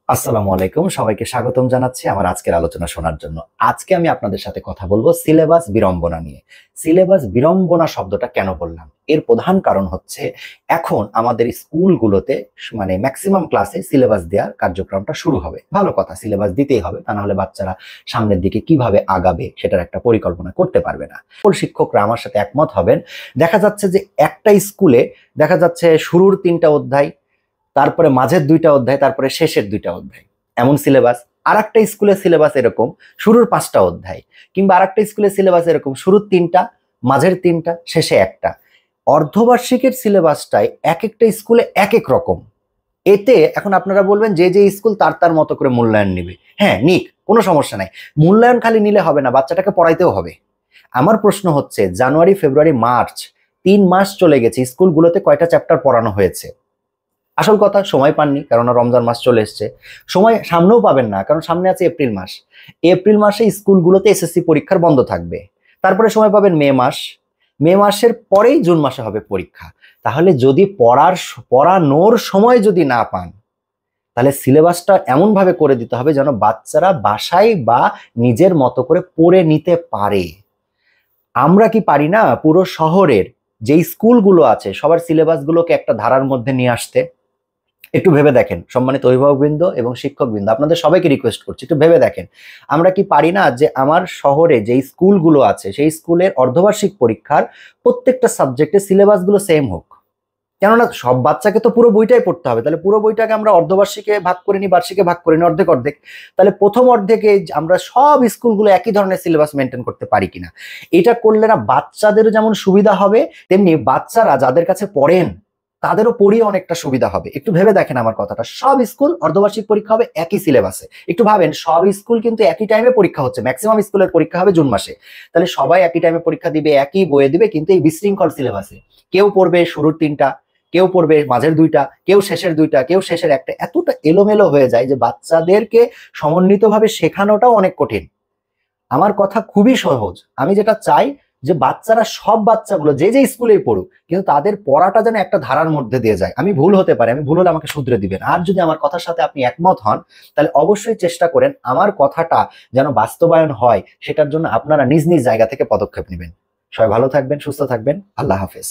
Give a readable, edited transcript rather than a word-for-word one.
আসসালামু আলাইকুম, সবাইকে স্বাগতম জানাচ্ছি আমার আজকের আলোচনা শোনার জন্য। আজকে আমি আপনাদের সাথে কথা বলবো সিলেবাস বিড়ম্বনা নিয়ে। সিলেবাস বিড়ম্বনা শব্দটা কেন বললাম, এর প্রধান কারণ হচ্ছে এখন আমাদের স্কুলগুলোতে মানে ম্যাক্সিমাম ক্লাসে সিলেবাস দেওয়ার কার্যক্রমটা শুরু হবে। ভালো কথা, সিলেবাস দিতেই হবে, তা নাহলে বাচ্চারা সামনের দিকে কিভাবে আগাবে সেটার একটা পরিকল্পনা করতে পারবে না। সকল শিক্ষকরা আমার সাথে একমত হবেন। দেখা যাচ্ছে যে একটা স্কুলে দেখা যাচ্ছে শুরুর 3টা অধ্যায়, তারপরে মাঝের 2টা অধ্যায়, তারপরে শেষের 2টা অধ্যায়, এমন সিলেবাস। আর একটা স্কুলের সিলেবাস এরকম শুরুর 5টা অধ্যায়, কিংবা আর একটা স্কুলের সিলেবাস এরকম শুরুর 3টা, মাঝের 3টা, শেষে একটা। অর্ধবার্ষিকের সিলেবাসটাই এক একটা স্কুলে এক এক রকম। এতে এখন আপনারা বলবেন যে যে স্কুল তার তার মতো করে মূল্যায়ন নিবে। হ্যাঁ, নিক, কোনো সমস্যা নাই। মূল্যায়ন খালি নিলে হবে না, বাচ্চাটাকে পড়াইতেও হবে। আমার প্রশ্ন হচ্ছে, জানুয়ারি, ফেব্রুয়ারি, মার্চ 3 মাস চলে গেছে, স্কুলগুলোতে কয়টা চ্যাপ্টার পড়ানো হয়েছে? আসল কথা, সময় পাননি, কারণ রমজান মাস চলে এসছে। সময় সামনেও পাবেন না, কারণ সামনে আছে এপ্রিল মাস। এপ্রিল মাসে স্কুলগুলোতে এসএসসি পরীক্ষার বন্ধ থাকবে। তারপরে সময় পাবেন মে মাস। মে মাসের পরেই জুন মাসে হবে পরীক্ষা। তাহলে যদি পড়ানোর সময় যদি না পান, তাহলে সিলেবাসটা এমন ভাবে করে দিতে হবে যেন বাচ্চারা বাসায় বা নিজের মতো করে পড়ে নিতে পারে। আমরা কি পারি না পুরো শহরের যে স্কুলগুলো আছে সবার সিলেবাসগুলোকে একটা ধারার মধ্যে নিয়ে আসতে? একটু ভেবে দেখেন সম্মানিত অভিভাবকবৃন্দ এবং শিক্ষকবৃন্দ, আপনাদের সবাইকে রিকোয়েস্ট করছি, একটু ভেবে দেখেন আমরা কি পারি না যে আমার শহরে যে স্কুলগুলো আছে সেই স্কুলের অর্ধবার্ষিক পরীক্ষার প্রত্যেকটা সাবজেক্টের সিলেবাসগুলো সেম হোক। কেননা সব বাচ্চাকে তো পুরো বইটাই পড়তে হবে, তাহলে পুরো বইটাকে আমরা অর্ধবার্ষিকে ভাগ করে নিই, বার্ষিকে ভাগ করে নিই, অর্ধেক অর্ধেক। তাহলে প্রথম অর্ধেকে আমরা সব স্কুলগুলো একই ধরনের সিলেবাস মেনটেন করতে পারি কিনা। এটা করলে না বাচ্চাদেরও যেমন সুবিধা হবে, তেমনি বাচ্চারা যাদের কাছে পড়েন তাদেরও পড়িয়ে অনেকটা সুবিধা হবে। একটু ভেবে দেখেন আমার কথাটা, সব স্কুল অর্ধবার্ষিক পরীক্ষা হবে একই সিলেবাসে। একটু ভাবেন, সব স্কুল কিন্তু একই টাইমে পরীক্ষা হচ্ছে, ম্যাক্সিমাম স্কুলের পরীক্ষা হবে জুন মাসে। তাহলে সবাই একই টাইমে পরীক্ষা দিবে, একই বইয়ে দিবে, কিন্তু এই বিশৃঙ্খল সিলেবাসে কেউ পড়বে শুরুর 3টা, কেউ পড়বে মাঝের 2টা, কেউ শেষের 2টা, কেউ শেষের একটা। এতটা এলোমেলো হয়ে যায় যে বাচ্চাদেরকে সমন্বিতভাবে শেখানোটাও অনেক কঠিন। আমার কথা খুবই সহজ, আমি যেটা চাই যে বাচ্চারা, সব বাচ্চাগুলো যে যে স্কুলেই পড়ুক, কিন্তু তাদের পড়াটা যেন একটা ধারার মধ্যে দিয়ে যায়। আমি ভুল হতে পারে, আমি ভুল হলে আমাকে শুধরে দিবেন। আর যদি আমার কথার সাথে আপনি একমত হন, তাহলে অবশ্যই চেষ্টা করেন আমার কথাটা যেন বাস্তবায়ন হয়, সেটার জন্য আপনারা নিজ নিজ জায়গা থেকে পদক্ষেপ নেবেন। সবাই ভালো থাকবেন, সুস্থ থাকবেন। আল্লাহ হাফেজ।